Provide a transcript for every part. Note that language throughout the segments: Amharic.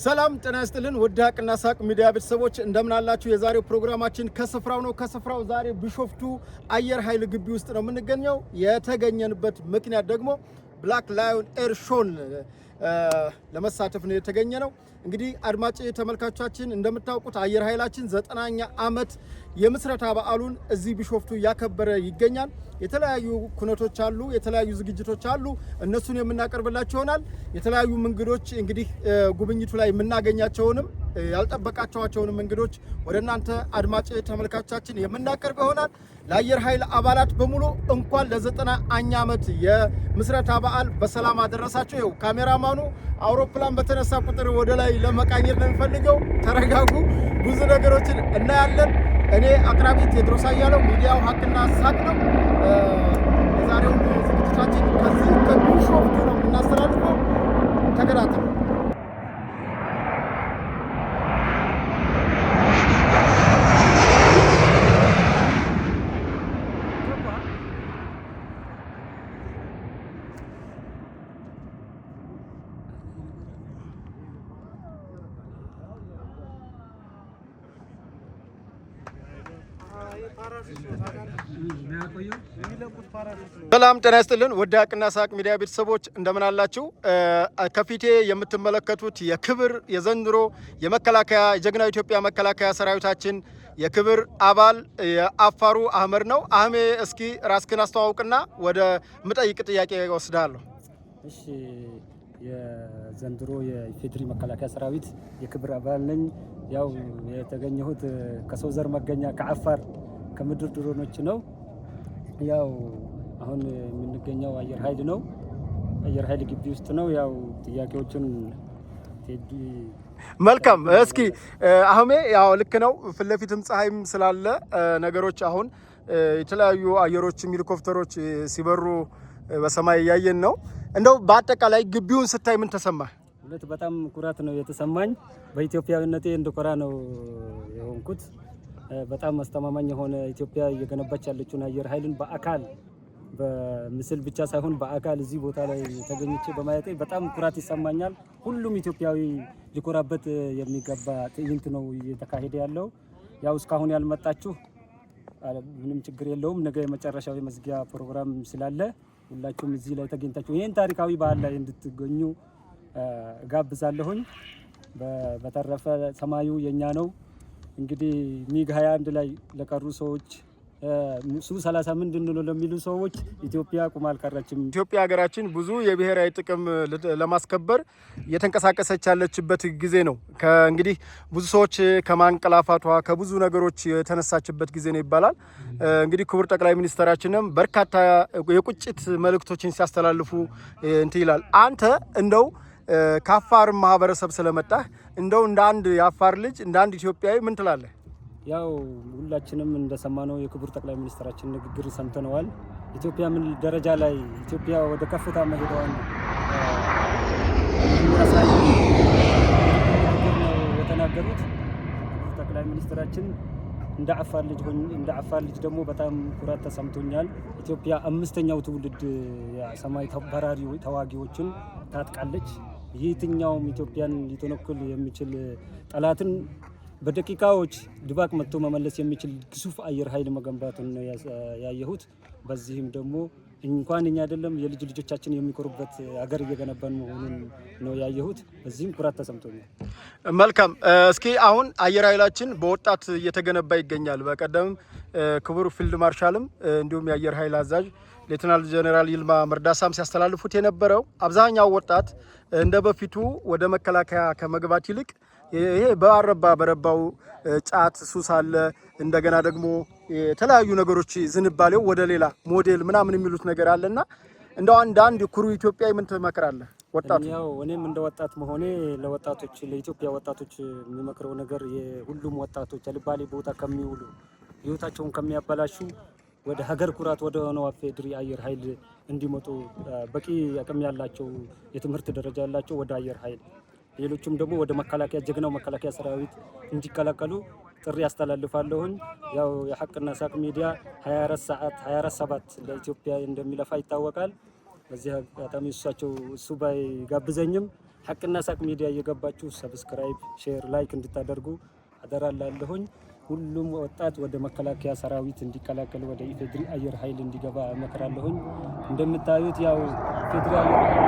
ሰላም ጤና ይስጥልን ውድ ሀቅና ሳቅ ሚዲያ ቤተሰቦች እንደምን አላችሁ? የዛሬው ፕሮግራማችን ከስፍራው ነው። ከስፍራው ዛሬ ቢሾፍቱ አየር ኃይል ግቢ ውስጥ ነው የምንገኘው። የተገኘንበት ምክንያት ደግሞ ብላክ ላዮን ኤር ሾውን ለመሳተፍ ነው የተገኘ ነው። እንግዲህ አድማጭ ተመልካቾቻችን እንደምታውቁት አየር ኃይላችን 90ኛ ዓመት የምስረታ በዓሉን እዚህ ቢሾፍቱ ያከበረ ይገኛል። የተለያዩ ኩነቶች አሉ፣ የተለያዩ ዝግጅቶች አሉ። እነሱን የምናቀርብላችሁ ይሆናል። የተለያዩ እንግዶች እንግዲህ ጉብኝቱ ላይ የምናገኛቸውንም ያልጠበቃቸዋቸውንም እንግዶች ወደ እናንተ አድማጭ ተመልካቾቻችን የምናቀርብ ይሆናል። ለአየር ኃይል አባላት በሙሉ እንኳን ለ90ኛ ዓመት የምስረታ በዓል በሰላም አደረሳችሁ። ይኸው ካሜራማኑ አውሮፕላን በተነሳ ቁጥር ወደ ላይ ለመቃኘት ነው የሚፈልገው። ተረጋጉ፣ ብዙ ነገሮችን እናያለን። እኔ አቅራቢ ቴድሮስ አያለው፣ ሚዲያው ሀቅና ሳቅ ነው። የዛሬውን ዝግጅታችን ከዚህ ከቢሾፍቱ ነው የምናስተላልፈው። ተከታተሉ። ሰላም ጤና ይስጥልን ውድ ሀቅና ሳቅ ሚዲያ ቤተሰቦች እንደምን አላችሁ? ከፊቴ የምትመለከቱት የክብር የዘንድሮ የመከላከያ የጀግናው ኢትዮጵያ መከላከያ ሰራዊታችን የክብር አባል የአፋሩ አህመድ ነው። አህሜ እስኪ ራስክን አስተዋውቅና ወደ ምጠይቅ ጥያቄ ወስዳለሁ። እሺ፣ የዘንድሮ የኢፌድሪ መከላከያ ሰራዊት የክብር አባል ነኝ። ያው የተገኘሁት ከሰው ዘር መገኛ ከአፋር ከምድር ድሮኖች ነው። ያው አሁን የምንገኘው አየር ኃይል ነው። አየር ኃይል ግቢ ውስጥ ነው። ያው ጥያቄዎችን ቴዲ መልካም። እስኪ አህሜ ያው ልክ ነው። ፊት ለፊትም ፀሐይም ስላለ ነገሮች አሁን የተለያዩ አየሮችም ሄሊኮፕተሮች ሲበሩ በሰማይ እያየን ነው። እንደው በአጠቃላይ ግቢውን ስታይ ምን ተሰማህ? ሁለት በጣም ኩራት ነው የተሰማኝ። በኢትዮጵያዊነቴ እንድኮራ ነው የሆንኩት። በጣም አስተማማኝ የሆነ ኢትዮጵያ እየገነባች ያለችውን አየር ኃይልን በአካል በምስል ብቻ ሳይሆን በአካል እዚህ ቦታ ላይ ተገኝቼ በማየቴ በጣም ኩራት ይሰማኛል። ሁሉም ኢትዮጵያዊ ሊኮራበት የሚገባ ትዕይንት ነው እየተካሄደ ያለው። ያው እስካሁን ያልመጣችሁ ምንም ችግር የለውም። ነገ የመጨረሻው የመዝጊያ ፕሮግራም ስላለ ሁላችሁም እዚህ ላይ ተገኝታችሁ ይህን ታሪካዊ በዓል ላይ እንድትገኙ ጋብዛለሁኝ። በተረፈ ሰማዩ የኛ ነው። እንግዲህ ሚግ 21 ላይ ለቀሩ ሰዎች ሱ30 ምንድን ነው ለሚሉ ሰዎች ኢትዮጵያ ቁም አልቀረችም። ኢትዮጵያ ሀገራችን ብዙ የብሔራዊ ጥቅም ለማስከበር እየተንቀሳቀሰች ያለችበት ጊዜ ነው። እንግዲህ ብዙ ሰዎች ከማንቀላፋቷ ከብዙ ነገሮች የተነሳችበት ጊዜ ነው ይባላል። እንግዲህ ክቡር ጠቅላይ ሚኒስትራችንም በርካታ የቁጭት መልእክቶችን ሲያስተላልፉ እንት ይላል። አንተ እንደው ከአፋር ማህበረሰብ ስለመጣህ እንደው እንደ አንድ የአፋር ልጅ እንደ አንድ ኢትዮጵያዊ ምን ትላለህ? ያው ሁላችንም እንደሰማነው የክቡር ጠቅላይ ሚኒስትራችን ንግግር ሰምተነዋል። ኢትዮጵያ ምን ደረጃ ላይ ኢትዮጵያ ወደ ከፍታ መሄዷን የተናገሩት ክቡር ጠቅላይ ሚኒስትራችን እንደ አፋር ልጅ ደግሞ በጣም ኩራት ተሰምቶኛል። ኢትዮጵያ 5ኛው ትውልድ የሰማይ በራሪ ተዋጊዎችን ታጥቃለች። የትኛውም ኢትዮጵያን ሊተነኩል የሚችል ጠላትን በደቂቃዎች ድባቅ መጥቶ መመለስ የሚችል ግዙፍ አየር ኃይል መገንባቱን ነው ያየሁት። በዚህም ደግሞ እንኳን እኛ አይደለም የልጅ ልጆቻችን የሚኮሩበት ሀገር እየገነባን መሆኑን ነው ያየሁት። በዚህም ኩራት ተሰምቶኛል። መልካም። እስኪ አሁን አየር ኃይላችን በወጣት እየተገነባ ይገኛል። በቀደም ክቡር ፊልድ ማርሻልም እንዲሁም የአየር ኃይል አዛዥ ሌተናል ጀነራል ይልማ መርዳሳም ሲያስተላልፉት የነበረው አብዛኛው ወጣት እንደ በፊቱ ወደ መከላከያ ከመግባት ይልቅ ይሄ በረባው ጫት ሱስ አለ፣ እንደገና ደግሞ የተለያዩ ነገሮች ዝንባሌው ወደ ሌላ ሞዴል ምናምን የሚሉት ነገር አለና እንደው አንድ ኩሩ ኢትዮጵያዊ ምን ትመክራለህ ወጣቱ? ያው እኔም እንደ ወጣት መሆኔ ለወጣቶች ለኢትዮጵያ ወጣቶች የሚመክረው ነገር የሁሉም ወጣቶች አልባሌ ቦታ ከሚውሉ ህይወታቸውን ከሚያበላሹ ወደ ሀገር ኩራት ወደ ሆነው ኢፌድሪ አየር ኃይል እንዲመጡ በቂ አቅም ያላቸው የትምህርት ደረጃ ያላቸው ወደ አየር ኃይል ሌሎችም ደግሞ ወደ መከላከያ ጀግናው መከላከያ ሰራዊት እንዲቀላቀሉ ጥሪ ያስተላልፋለሁኝ። ያው የሀቅና ሳቅ ሚዲያ 24/7 ለኢትዮጵያ እንደሚለፋ ይታወቃል። በዚህ አጋጣሚ እሱ ባይጋብዘኝም ሐቅና ሳቅ ሚዲያ እየገባችሁ ሰብስክራይብ፣ ሼር፣ ላይክ እንድታደርጉ አደራላለሁኝ። ሁሉም ወጣት ወደ መከላከያ ሰራዊት እንዲቀላቀል ወደ ኢፌድሪ አየር ኃይል እንዲገባ እመክራለሁኝ። እንደምታዩት ያው ኢፌድሪ አየር ኃይል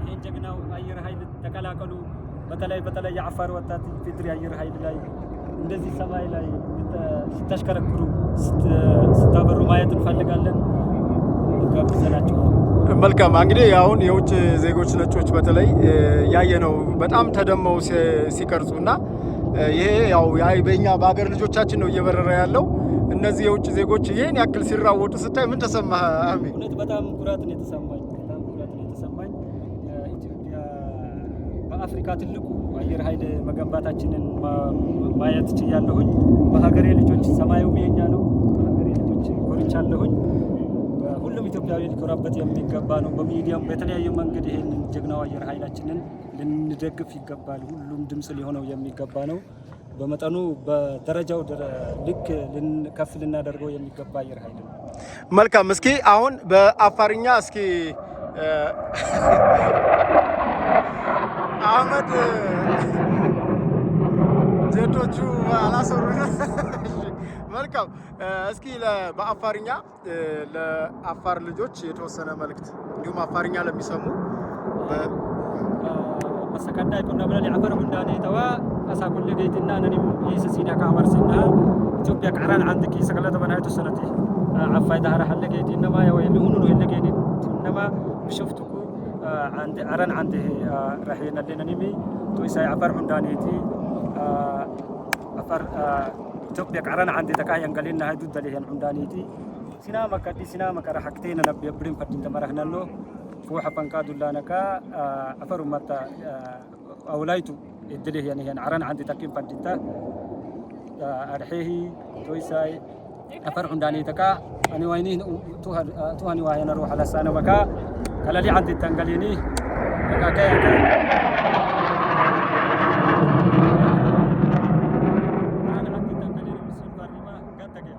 ይህን ጀግናው አየር ኃይል ተቀላቀሉ። በተለይ የአፋር ወጣት ኢፌድሪ አየር ኃይል ላይ እንደዚህ ሰማይ ላይ ስታሽከረክሩ ስታበሩ ማየት እንፈልጋለን። ጋብዘናችሁ። መልካም እንግዲህ አሁን የውጭ ዜጎች ነጮች በተለይ ያየነው በጣም ተደመው ሲቀርጹና ይሄ ያው በእኛ በአገር ልጆቻችን ነው እየበረረ ያለው። እነዚህ የውጭ ዜጎች ይሄን ያክል ሲራወጡ ስታይ ምን ተሰማህ አህሜ? እውነት በጣም ኩራት ነው የተሰማኝ። ኢትዮጵያ በአፍሪካ ትልቁ አየር ኃይል መገንባታችንን ማየት ችያለሁኝ። በሀገሬ ልጆች ሰማዩም የኛ ነው። በሀገሬ ልጆች ኮርቻለሁኝ። ሁሉም ኢትዮጵያዊ ሊኮራበት የሚገባ ነው። በሚዲያም በተለያዩ መንገድ ይሄን ጀግናው አየር ኃይላችንን ልንደግፍ ይገባል። ሁሉም ድምጽ ሊሆነው የሚገባ ነው። በመጠኑ በደረጃው ልክ ከፍ ልናደርገው የሚገባ አየር ኃይል ነው። መልካም። እስኪ አሁን በአፋርኛ እስኪ አህመድ ጀቶቹ አላሰሩና መልካም። እስኪ በአፋርኛ ለአፋር ልጆች የተወሰነ መልእክት እንዲሁም አፋርኛ ለሚሰሙ መሰከዳይ ቆና ብለ ለአፈር ጉንዳኔ ተዋ አሳኩል ለጌትና ነንም ይስሲና ካወርሲና ኢትዮጵያ ቃራን አንድቂ ሰከለተ በናይቱ ሰነቲ አፋይ ዳራ ሐለጌቲ ነማ ያወይ ለሁኑ ነው ለጌቲ ነማ ብሽፍቱኩ عند أرن عنده رحينا لنا نمي تويساي عفر عندانيتي عفر إثيوبيا أرن عنده تكاي أنقلنا هاي دود دليل عندانيتي سينما كرا حكتين نبي بريم فتين تمرحنا له فوح بنكاد الله نكا عفر متى أولايتو الدليل يعني أرن عنده تكيم فتين تا أرحيه تويساي عفر عنداني تكا أنا ويني توهني وين أروح على السنة مكا كلا لي عندي تنقليني مكا كيا أنا عندي تنقليني مسلم بريمة قد تجي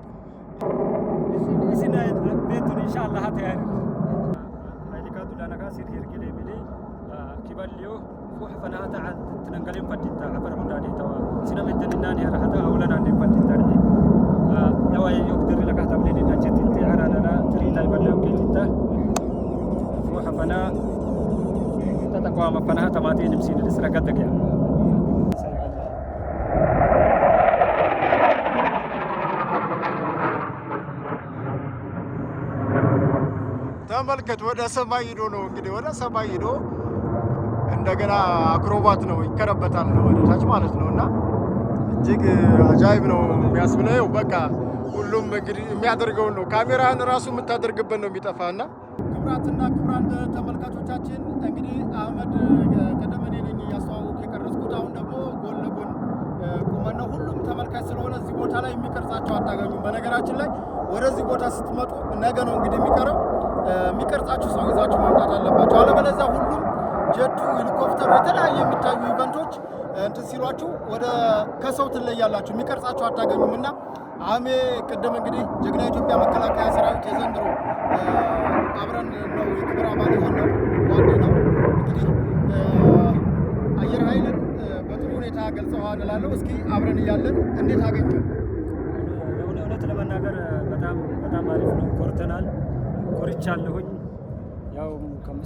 إسنا بيتون إن شاء الله هتيار هاي كادو لنا كاسير هيركلي ملي كباليو فوح فناتا عند تنقلين فتين تا عفر عنداني توا سنا مدنناني هرحتا أولنا عندي فتين تاري نواي يقدر لك احتمالين ان جتنتي عرانا تريد يبلغ كيتا وحفنا تتقوى مفنها تماتين مسين الاسرقه دقيا ተመልከት ወደ ሰማይ ሄዶ ነው እንግዲህ ወደ ሰማይ ሄዶ እንደገና አክሮባት ነው ይከረበታል ነው ወደ ታች ማለት ነውና እጅግ አጃይብ ነው የሚያስብለው። በቃ ሁሉም እንግዲህ የሚያደርገው ነው። ካሜራህን ራሱ የምታደርግበት ነው የሚጠፋና። ክቡራትና ክቡራን ተመልካቾቻችን እንግዲህ አህመድ ቀደም እኔ ነኝ እያስተዋወቁ የቀረጽኩት። አሁን ደግሞ ጎን ለጎን ቁመን ነው። ሁሉም ተመልካች ስለሆነ እዚህ ቦታ ላይ የሚቀርጻቸው አታገኙም። በነገራችን ላይ ወደዚህ ቦታ ስትመጡ ነገ ነው እንግዲህ የሚቀረው። የሚቀርጻችሁ ሰው ይዛችሁ መምጣት አለባቸው። አለበለዚያ ሁሉም ጀቱ፣ ሄሊኮፕተሩ፣ የተለያየ የሚታዩ ኢቨንቶች እንትን ሲሏችሁ ወደ ከሰው ትለያላችሁ። የሚቀርጻችሁ አታገኙም። እና አህሜ ቅድም እንግዲህ ጀግና ኢትዮጵያ መከላከያ ሰራዊት የዘንድሮ አብረን ነው የክብር አባል የሆነው ጓዴ ነው። እንግዲህ አየር ኃይልን በጥሩ ሁኔታ ገልጸዋል እላለሁ። እስኪ አብረን እያለን እንዴት አገኘው? እውነት ለመናገር በጣም አሪፍ ነው። ኮርተናል፣ ኮርቻለሁኝ። ያው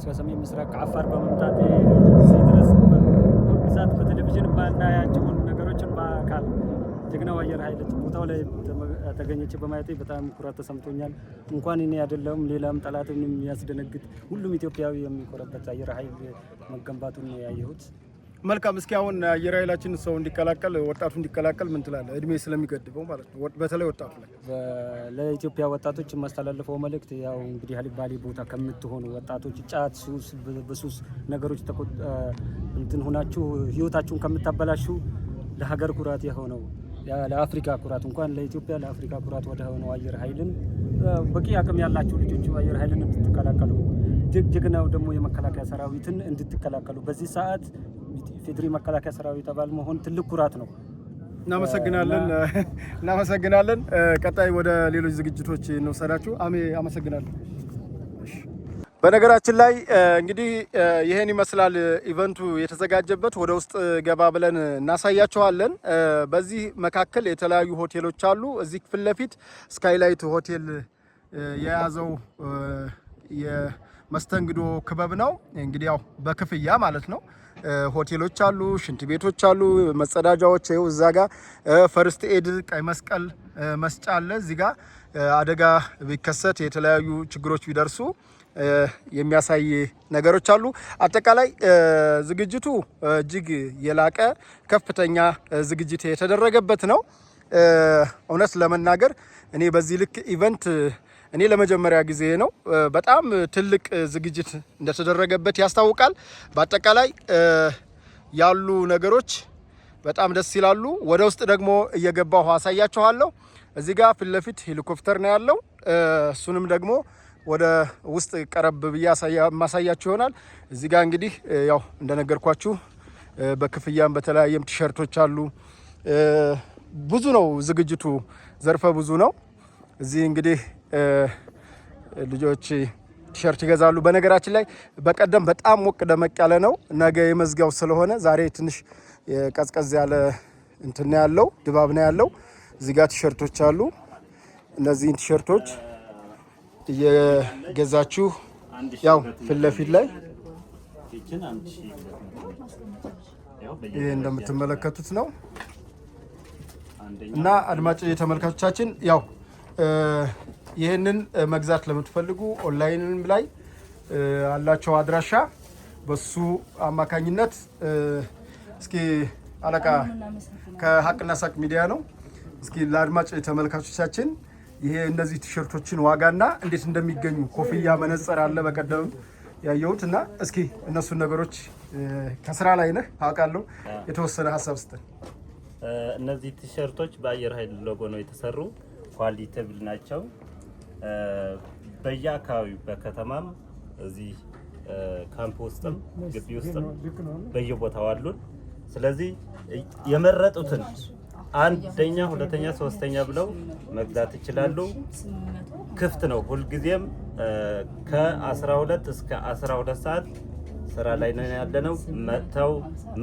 ከሰሜን ምስራቅ ከአፋር በመምጣት እዚህ ድረስ በብዛት በቴሌቪዥን ባናያቸውን ነገሮችን በአካል ጀግናው አየር ኃይል ቦታው ላይ ተገኘች በማየቴ በጣም ኩራት ተሰምቶኛል። እንኳን እኔ አይደለም ሌላም ጠላትን የሚያስደነግጥ ሁሉም ኢትዮጵያዊ የሚኮራበት አየር ኃይል መገንባቱን ያየሁት። መልካም። እስኪ አሁን አየር ኃይላችን ሰው እንዲቀላቀል ወጣቱ እንዲቀላቀል ምን ትላለህ? እድሜ ስለሚገድበው ማለት ነው። በተለይ ወጣቱ ላይ ለኢትዮጵያ ወጣቶች የማስተላልፈው መልእክት ያው እንግዲህ አልባሌ ቦታ ከምትሆኑ ወጣቶች ጫት፣ ሱስ፣ በሱስ ነገሮች እንትን ሆናችሁ ህይወታችሁን ከምታበላሹ ለሀገር ኩራት የሆነው ለአፍሪካ ኩራት እንኳን ለኢትዮጵያ ለአፍሪካ ኩራት ወደ ሆነው አየር ኃይልን በቂ አቅም ያላችሁ ልጆች አየር ኃይልን እንድትቀላቀሉ ጀግናው ደግሞ የመከላከያ ሰራዊትን እንድትቀላቀሉ በዚህ ሰዓት ፌድሪ መከላከያ ሰራዊት አባል መሆን ትልቅ ኩራት ነው። እናመሰግናለን። ቀጣይ ወደ ሌሎች ዝግጅቶች እንወሰዳችሁ። አመሰግናለሁ። በነገራችን ላይ እንግዲህ ይሄን ይመስላል ኢቨንቱ የተዘጋጀበት። ወደ ውስጥ ገባ ብለን እናሳያቸዋለን። በዚህ መካከል የተለያዩ ሆቴሎች አሉ። እዚህ ፊት ለፊት ስካይላይት ሆቴል የያዘው የመስተንግዶ ክበብ ነው። እንግዲህ ያው በክፍያ ማለት ነው። ሆቴሎች አሉ፣ ሽንት ቤቶች አሉ፣ መጸዳጃዎች ይኸው እዛ ጋር ፈርስት ኤድ ቀይ መስቀል መስጫ አለ። እዚህ ጋር አደጋ ቢከሰት የተለያዩ ችግሮች ቢደርሱ የሚያሳይ ነገሮች አሉ። አጠቃላይ ዝግጅቱ እጅግ የላቀ ከፍተኛ ዝግጅት የተደረገበት ነው። እውነት ለመናገር እኔ በዚህ ልክ ኢቨንት እኔ ለመጀመሪያ ጊዜ ነው። በጣም ትልቅ ዝግጅት እንደተደረገበት ያስታውቃል። በአጠቃላይ ያሉ ነገሮች በጣም ደስ ይላሉ። ወደ ውስጥ ደግሞ እየገባሁ አሳያችኋለሁ። እዚህ ጋር ፊት ለፊት ሄሊኮፕተር ነው ያለው። እሱንም ደግሞ ወደ ውስጥ ቀረብ ብዬ ማሳያችሁ ይሆናል። እዚህ ጋር እንግዲህ ያው እንደነገርኳችሁ በክፍያም በተለያየም ቲሸርቶች አሉ። ብዙ ነው ዝግጅቱ፣ ዘርፈ ብዙ ነው። እዚህ እንግዲህ ልጆች ቲሸርት ይገዛሉ። በነገራችን ላይ በቀደም በጣም ሞቅ ደመቅ ያለ ነው። ነገ የመዝጊያው ስለሆነ ዛሬ ትንሽ ቀዝቀዝ ያለ እንትን ያለው ድባብ ነው ያለው። እዚህ ጋር ቲሸርቶች አሉ። እነዚህን ቲሸርቶች እየገዛችሁ ያው ፊት ለፊት ላይ ይህ እንደምትመለከቱት ነው እና አድማጭ ተመልካቾቻችን ያው ይህንን መግዛት ለምትፈልጉ ኦንላይንም ላይ አላቸው አድራሻ። በሱ አማካኝነት እስኪ አለቃ ከሀቅና ሳቅ ሚዲያ ነው። እስኪ ለአድማጭ ተመልካቾቻችን ይሄ እነዚህ ቲሸርቶችን ዋጋና እንዴት እንደሚገኙ፣ ኮፍያ መነጽር አለ በቀደም ያየሁት እና እስኪ እነሱን ነገሮች ከስራ ላይ ነህ አውቃለሁ፣ የተወሰነ ሀሳብ ስጠን። እነዚህ ቲሸርቶች በአየር ኃይል ሎጎ ነው የተሰሩ፣ ኳሊቲብል ናቸው። በየአካባቢው በከተማም እዚህ ካምፕ ውስጥም ግቢ ውስጥም በየቦታው አሉን። ስለዚህ የመረጡትን አንደኛ፣ ሁለተኛ፣ ሶስተኛ ብለው መግዛት ይችላሉ። ክፍት ነው ሁልጊዜም ከ12 እስከ 12 ሰዓት ስራ ላይ ነው ያለነው። መጥተው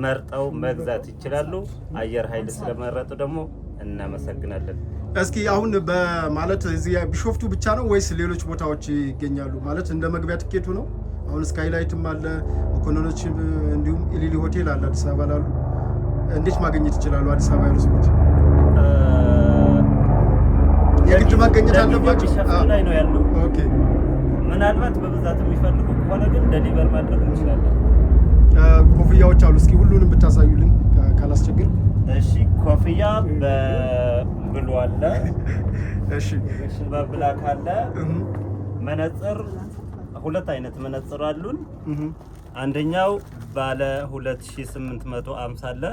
መርጠው መግዛት ይችላሉ። አየር ኃይል ስለመረጡ ደግሞ እናመሰግናለን። እስኪ አሁን በማለት እዚህ ቢሾፍቱ ብቻ ነው ወይስ ሌሎች ቦታዎች ይገኛሉ? ማለት እንደ መግቢያ ትኬቱ ነው? አሁን ስካይላይትም አለ፣ መኮንኖች እንዲሁም ኢሊሊ ሆቴል አለ አዲስ አበባ ላሉ። እንዴት ማግኘት ይችላሉ? አዲስ አበባ ያሉ ሰዎች የግድ ማግኘት አለባቸው ላይ ነው ያለው። ኦኬ። ምናልባት በብዛት የሚፈልጉ ከሆነ ግን ዴሊቨር ማድረግ እንችላለን። ኮፍያዎች አሉ። እስኪ ሁሉንም ብታሳዩልን ካላስቸግር። እሺ፣ ኮፍያ በብሉ አለ። እሺ፣ በብላክ አለ። መነጽር ሁለት አይነት መነጽር አሉን። አንደኛው ባለ 2850 አለ።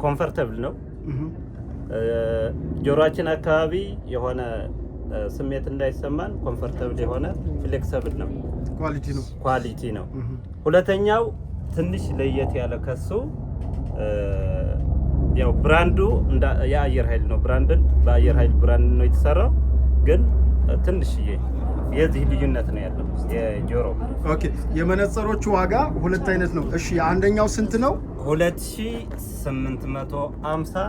ኮምፎርታብል ነው። ጆሮአችን አካባቢ የሆነ ስሜት እንዳይሰማን ኮምፎርታብል የሆነ ፍሌክሲብል ነው። ኳሊቲ ነው። ሁለተኛው ትንሽ ለየት ያለ ከሱ ያው ብራንዱ የአየር ኃይል ነው። ብራንድን በአየር ኃይል ብራንድ ነው የተሰራው፣ ግን ትንሽዬ የዚህ ልዩነት ነው ያለው የጆሮ። ኦኬ። የመነጽሮቹ ዋጋ ሁለት አይነት ነው። እሺ፣ አንደኛው ስንት ነው? 2850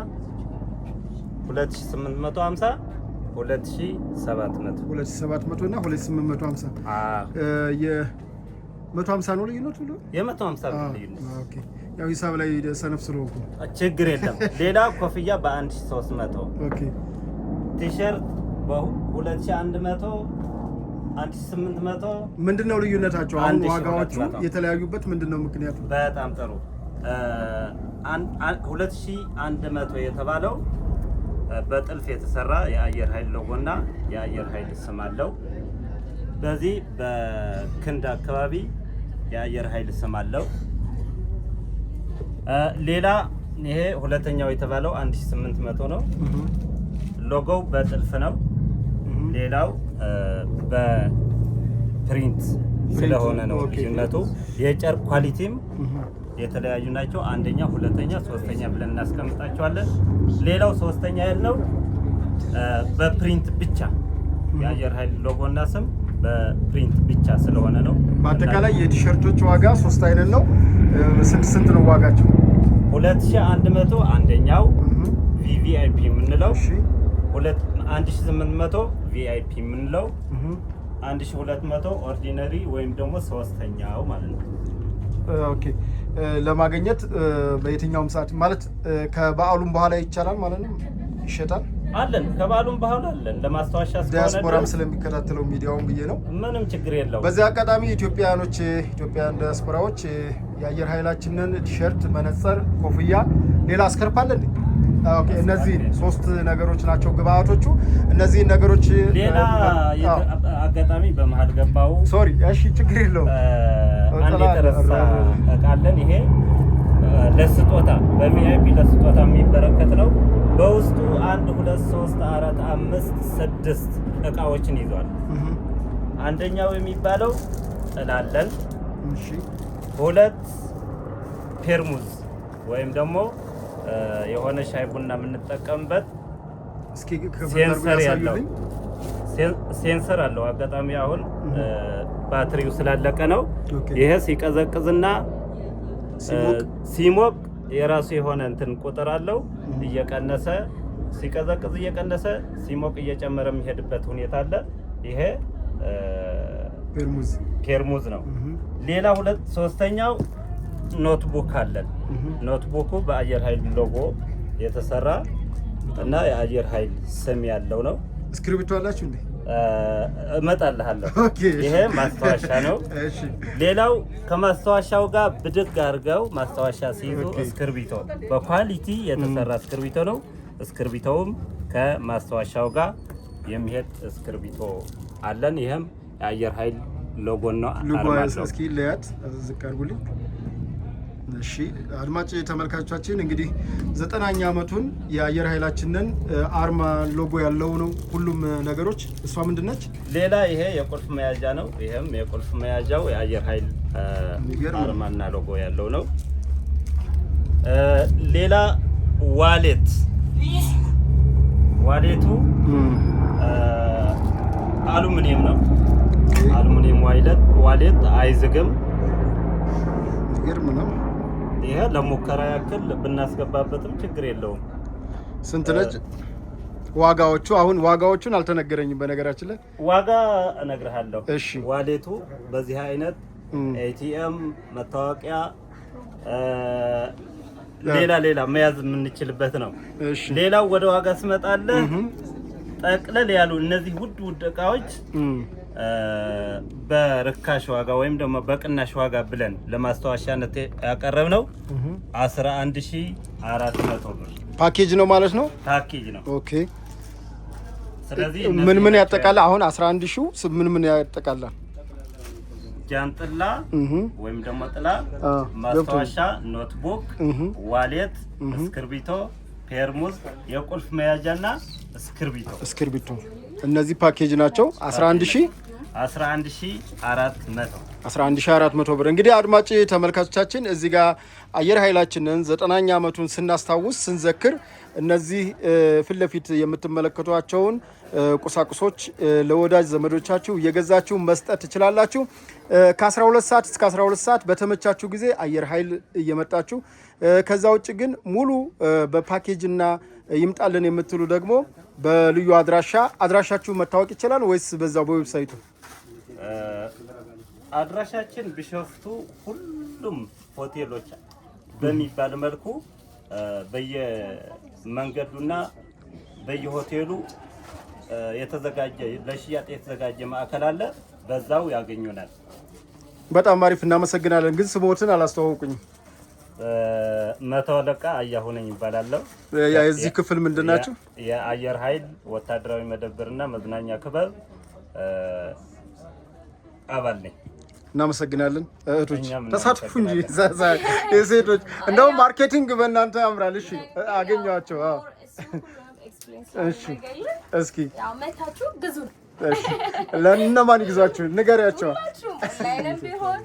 2700 2700 እና 2850 የ150 ነው ልዩነቱ ብሎ የ150 ነው ልዩነቱ። ኦኬ። ያው ሂሳብ ላይ ሰነፍ ስለሆንኩ ችግር የለም። ሌላ ኮፍያ በ1300። ኦኬ። ቲሸርት በ2100 1800። ምንድነው ልዩነታቸው? አሁን ዋጋዎቹ የተለያዩበት ምንድነው ምክንያቱ? በጣም ጥሩ። 2100 የተባለው በጥልፍ የተሰራ የአየር ኃይል ሎጎና የአየር ኃይል ስም አለው። በዚህ በክንድ አካባቢ የአየር ኃይል ስም አለው። ሌላ ይሄ ሁለተኛው የተባለው 1800 ነው። ሎጎው በጥልፍ ነው። ሌላው በፕሪንት ስለሆነ ነው ልዩነቱ። የጨርቅ ኳሊቲም የተለያዩ ናቸው። አንደኛ፣ ሁለተኛ፣ ሶስተኛ ብለን እናስቀምጣቸዋለን። ሌላው ሶስተኛ ያልነው በፕሪንት ብቻ የአየር ኃይል ሎጎና ስም በፕሪንት ብቻ ስለሆነ ነው። በአጠቃላይ የቲሸርቶች ዋጋ 3 አይነት ነው። ስንት ነው ዋጋቸው? 2100 አንደኛው ቪቪአይፒ የምንለው፣ 1800 ቪአይፒ የምንለው፣ 1200 ኦርዲነሪ ወይም ደግሞ ሶስተኛው ማለት ነው። ኦኬ ለማግኘት በየትኛውም ሰዓት ማለት ከበዓሉም በኋላ ይቻላል ማለት ነው? ይሸጣል አለን። ከበዓሉም በኋላ አለን። ለማስታወሻ ዲያስፖራም ስለሚከታተለው ሚዲያውን ብዬ ነው። ምንም ችግር የለውም። በዚህ አጋጣሚ ኢትዮጵያውያን ዲያስፖራዎች የአየር ኃይላችንን ቲሸርት፣ መነጽር፣ ኮፍያ፣ ሌላ አስከርፕ አለን። ኦኬ እነዚህ 3 ነገሮች ናቸው ግብአቶቹ። እነዚህ ነገሮች ሌላ አጋጣሚ በመሃል ገባው። ሶሪ እሺ ችግር የለውም። አንድ የተረሳ እቃለን። ይሄ ለስጦታ በቪአይፒ ለስጦታ የሚበረከት ነው። በውስጡ 1 2 3 4 5 6 እቃዎችን ይዟል። አንደኛው የሚባለው ጥላለን። እሺ 2 ፔርሙዝ ወይም ደግሞ የሆነ ሻይ ቡና የምንጠቀምበት ሴንሰር አለው። አጋጣሚ አሁን ባትሪው ስላለቀ ነው። ይሄ ሲቀዘቅዝና ሲሞቅ የራሱ የሆነ እንትን ቁጥር አለው። እየቀነሰ ሲቀዘቅዝ እየቀነሰ ሲሞቅ እየጨመረ የሚሄድበት ሁኔታ አለ። ይሄ ፔርሙዝ ነው። ሌላ ሶስተኛው ኖትቡክ አለን። ኖትቡኩ በአየር ኃይል ሎጎ የተሰራ እና የአየር ኃይል ስም ያለው ነው። እስክሪብቶ አላችሁ እንዴ? እመጣልሃለሁ። ይሄ ማስታወሻ ነው። ሌላው ከማስታወሻው ጋር ብድግ አድርገው ማስታወሻ ሲይዙ እስክሪብቶ በኳሊቲ የተሰራ እስክሪብቶ ነው። እስክሪብቶውም ከማስታወሻው ጋር የሚሄድ እስክሪብቶ አለን። ይሄም የአየር ኃይል ሎጎ ነው። እስኪ ለያት ዝቅ አድርጉልኝ። እሺ አድማጭ ተመልካቾቻችን እንግዲህ 9ኛ ዓመቱን የአየር ኃይላችንን አርማ ሎጎ ያለው ነው ሁሉም ነገሮች። እሷ ምንድነች? ሌላ ይሄ የቁልፍ መያዣ ነው። ይሄም የቁልፍ መያዣው የአየር ኃይል አርማና ሎጎ ያለው ነው። ሌላ ዋሌቱ አሉሚኒየም ነው። አሉሚኒየም ዋሌት አይዝግም። ይገርም ነው። ይሄ ለሙከራ ያክል ብናስገባበትም ችግር የለውም። ስንት ነች ዋጋዎቹ? አሁን ዋጋዎቹን አልተነገረኝም። በነገራችን ላይ ዋጋ እነግርሃለሁ። እሺ ዋሌቱ በዚህ አይነት ኤቲኤም፣ መታወቂያ፣ ሌላ መያዝ የምንችልበት ነው። እሺ ሌላው ወደ ዋጋ ስመጣለህ ጠቅለል ያሉ እነዚህ ውድ እቃዎች በርካሽ ዋጋ ወይም ደግሞ በቅናሽ ዋጋ ብለን ለማስታወሻነት ያቀረብነው 11400 ብር ፓኬጅ ነው ማለት ነው። ፓኬጅ ነው። ኦኬ ስለዚህ ምን ያጠቃልላል? አሁን 11000 ምን ያጠቃልላል? ጃንጥላ ወይም ደግሞ ጥላ፣ ማስታወሻ፣ ኖትቡክ፣ ዋሌት፣ እስክሪብቶ፣ ፔርሙዝ፣ የቁልፍ መያዣና እስክሪብቶ እነዚህ ፓኬጅ ናቸው። 11400 ብር። እንግዲህ አድማጭ ተመልካቾቻችን እዚህ ጋር አየር ኃይላችንን 9ኛ ዓመቱን ስናስታውስ ስንዘክር እነዚህ ፊት ለፊት የምትመለከቷቸውን ቁሳቁሶች ለወዳጅ ዘመዶቻችሁ እየገዛችሁ መስጠት ትችላላችሁ። ከ12 ሰዓት እስከ 12 ሰዓት በተመቻችሁ ጊዜ አየር ኃይል እየመጣችሁ፣ ከዛ ውጭ ግን ሙሉ በፓኬጅና ይምጣልን የምትሉ ደግሞ በልዩ አድራሻችሁ መታወቅ ይችላል ወይስ በዛው በዌብሳይቱ? አድራሻችን ቢሾፍቱ ሁሉም ሆቴሎች በሚባል መልኩ በየመንገዱና በየሆቴሉ የተዘጋጀ ለሽያጭ የተዘጋጀ ማዕከል አለ። በዛው ያገኙናል። በጣም አሪፍ እናመሰግናለን። ግን ስሞትን አላስተዋወቁኝም። መቶ አለቃ አያሁነኝ ይባላለሁ። የዚህ ክፍል ምንድናችሁ? የአየር ኃይል ወታደራዊ መደብርና መዝናኛ ክበብ አባል ነኝ። እናመሰግናለን። እህቶች ተሳትፉ እንጂ የሴቶች እንደውም ማርኬቲንግ በእናንተ ያምራል። እሺ አገኘኋቸው። አዎ እሺ እስኪ ያው መታችሁ ግዙ። እሺ ለእነማን ይግዛችሁ ንገሪያቸው። ላይንም ቢሆን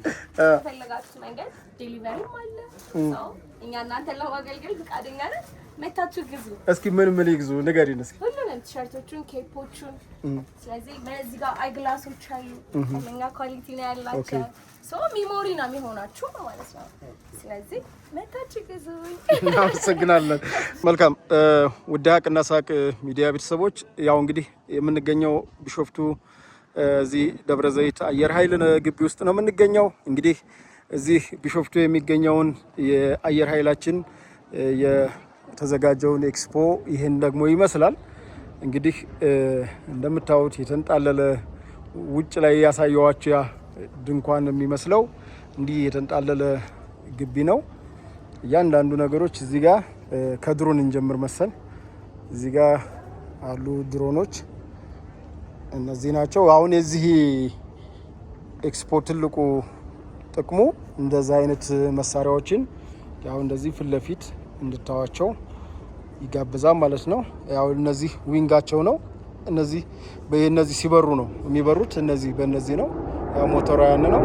ፈለጋችሁ መንገድ ዴሊቨሪም አለ። ሰው እኛ እናንተን ለማገልገል ፈቃደኛ ነን። መታችሁ ግዙ። እስኪ ምን ይግዙ ንገሪን እስኪ። ሁሉንም ቲሸርቶቹን፣ ኬፖቹን። ስለዚህ በዚህ ጋር አይግላሶች አሉ። ከኛ ኳሊቲ ነው ያላቸው። ሶ ሚሞሪ ነው የሚሆናችሁ ማለት ነው። ስለዚህ መታችሁ ግዙ። እናመሰግናለን። መልካም ውድ ሀቅና ሳቅ ሚዲያ ቤተሰቦች ያው እንግዲህ የምንገኘው ቢሾፍቱ እዚህ ደብረ ዘይት አየር ኃይል ግቢ ውስጥ ነው የምንገኘው። እንግዲህ እዚህ ቢሾፍቱ የሚገኘውን የአየር ኃይላችን የተዘጋጀውን ኤክስፖ ይህን ደግሞ ይመስላል። እንግዲህ እንደምታዩት የተንጣለለ ውጭ ላይ ያሳየዋችሁ ያ ድንኳን የሚመስለው እንዲህ የተንጣለለ ግቢ ነው። እያንዳንዱ ነገሮች እዚህ ጋር ከድሮን እንጀምር መሰል እዚህ ጋር አሉ ድሮኖች እነዚህ ናቸው። አሁን የዚህ ኤክስፖ ትልቁ ጥቅሙ እንደዛ አይነት መሳሪያዎችን ያው እንደዚህ ፊት ለፊት እንድታዋቸው ይጋብዛል ማለት ነው። ያው እነዚህ ዊንጋቸው ነው። እነዚህ ሲበሩ ነው የሚበሩት። እነዚህ በእነዚህ ነው። ያው ሞተሩ ያን ነው።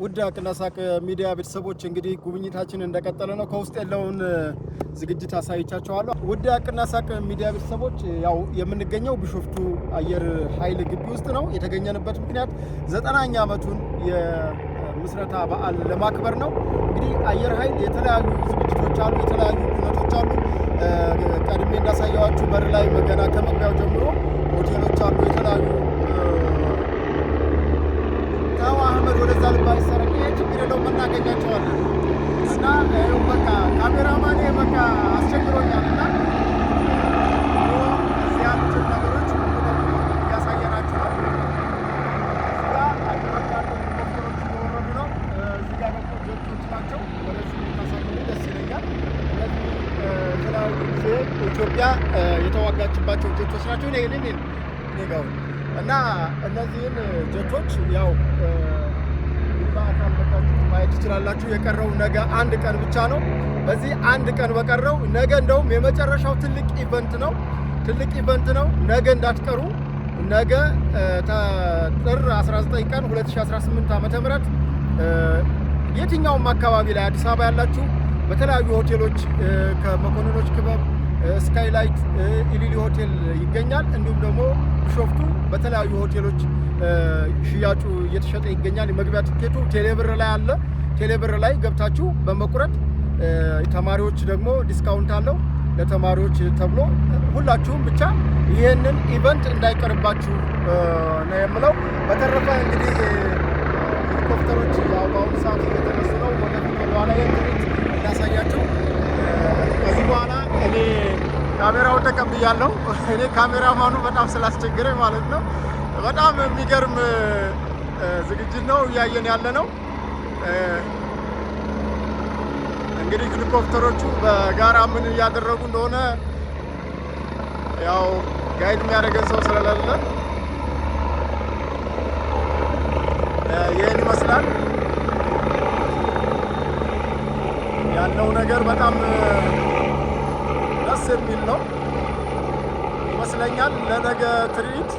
ውድ ሀቅና ሳቅ ሚዲያ ቤተሰቦች እንግዲህ ጉብኝታችን እንደቀጠለ ነው። ከውስጥ ያለውን ዝግጅት አሳይቻችኋለሁ። ውድ ሀቅና ሳቅ ሚዲያ ቤተሰቦች ያው የምንገኘው ቢሾፍቱ አየር ኃይል ግቢ ውስጥ ነው። የተገኘንበት ምክንያት 90ኛ ዓመቱን የምስረታ በዓል ለማክበር ነው። እንግዲህ አየር ኃይል የተለያዩ ዝግጅቶች አሉ፣ የተለያዩ ኩነቶች አሉ። ቀድሜ እንዳሳየዋችሁ በር ላይ ገና ከመግቢያው ጀምሮ ሆቴሎች አሉ፣ የተለያዩ ታው አህመድ ወደዛ ልባ ይሰረቅ ችግር የለውም እናገኛቸዋለን። እና በቃ ካሜራማኔ በቃ አስቸግሮኛል እና እዚህ ያሉትን ነገሮች እያሳየናቸው ነው። እዚህ ጋር አደረጃሉ ዶክተሮች እየወረዱ ነው። እዚህ ጋር ደግሞ ጀቶች ናቸው። ወደዚህ ታሳዩ ደስ ይለኛል። እነዚህ የተለያዩ ጊዜ ኢትዮጵያ የተዋጋችባቸው ጀቶች ናቸው። ኔጋው እና እነዚህን ጀቶች ያው በአካል መጣችሁ ማየት ትችላላችሁ። የቀረው ነገ አንድ ቀን ብቻ ነው። በዚህ አንድ ቀን በቀረው ነገ እንደውም የመጨረሻው ትልቅ ኢቨንት ነው። ነገ እንዳትቀሩ። ነገ ጥር 19 ቀን 2018 ዓ.ም የትኛውም አካባቢ ላይ አዲስ አበባ ያላችሁ በተለያዩ ሆቴሎች ከመኮንኖች ክበብ ስካይላይት ኢሊሊ ሆቴል ይገኛል። እንዲሁም ደግሞ ቢሾፍቱ በተለያዩ ሆቴሎች ሽያጩ እየተሸጠ ይገኛል። የመግቢያ ትኬቱ ቴሌብር ላይ አለ። ቴሌብር ላይ ገብታችሁ በመቁረጥ ተማሪዎች ደግሞ ዲስካውንት አለው ለተማሪዎች ተብሎ ሁላችሁም ብቻ ይህንን ኢቨንት እንዳይቀርባችሁ ነው የምለው። በተረፈ እንግዲህ ሄሊኮፕተሮች ያው በአሁኑ ሰዓት እየተነሱ ነው። ወደፊት በኋላ ትርኢት እንዳሳያቸው ከዚህ በኋላ እኔ ካሜራውን ተቀብያለሁ። እኔ ካሜራማኑ በጣም ስላስቸገረኝ ማለት ነው። በጣም የሚገርም ዝግጅት ነው እያየን ያለ ነው። እንግዲህ ሄሊኮፕተሮቹ በጋራ ምን እያደረጉ እንደሆነ ያው ጋይድ የሚያደርገን ሰው ስለሌለ ይህን ይመስላል ያለው ነገር። በጣም ደስ የሚል ነው ይመስለኛል። ለነገ ትርኢት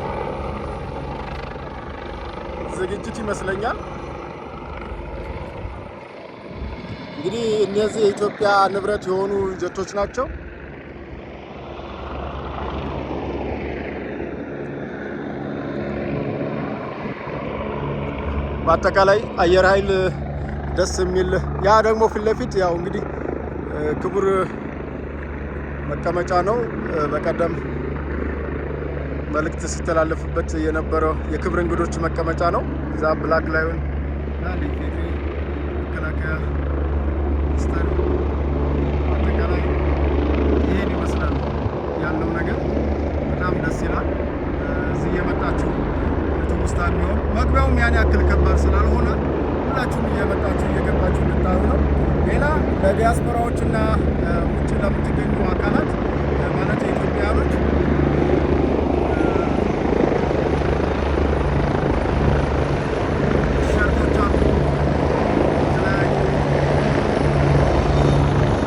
ዝግጅት ይመስለኛል። እንግዲህ እነዚህ የኢትዮጵያ ንብረት የሆኑ ጀቶች ናቸው። በአጠቃላይ አየር ኃይል ደስ የሚል ያ ደግሞ ፊት ለፊት ያው እንግዲህ ክቡር መቀመጫ ነው። በቀደም መልእክት ሲተላለፍበት የነበረው የክብር እንግዶች መቀመጫ ነው። እዛ ብላክ ላዩን መከላከያ ሚኒስተር አጠቃላይ ይሄን ይመስላል ያለው ነገር። በጣም ደስ ይላል። እዚህ የመጣችሁ ትውስታ የሚሆን መግቢያውም ያን ያክል ከባድ ስላልሆነ ሁላችሁም እየመጣችሁ እየገባችሁ እንድታዩ ነው። ሌላ ለዲያስፖራዎችና ውጭ ለምትገኙ አካላት ማለት የኢትዮጵያኖች ቲሸርቶች አሉ። የተለያዩ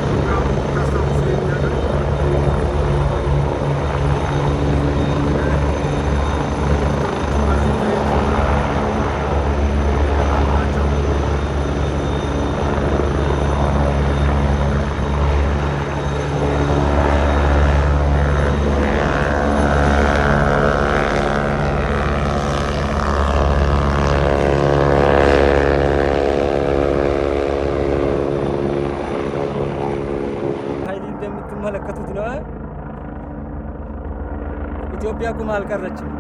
ፕሮግራሙ ታስታውሱ የሚያደርግ እንደምትመለከቱት ነው። ኢትዮጵያ ቁማ አልቀረችም።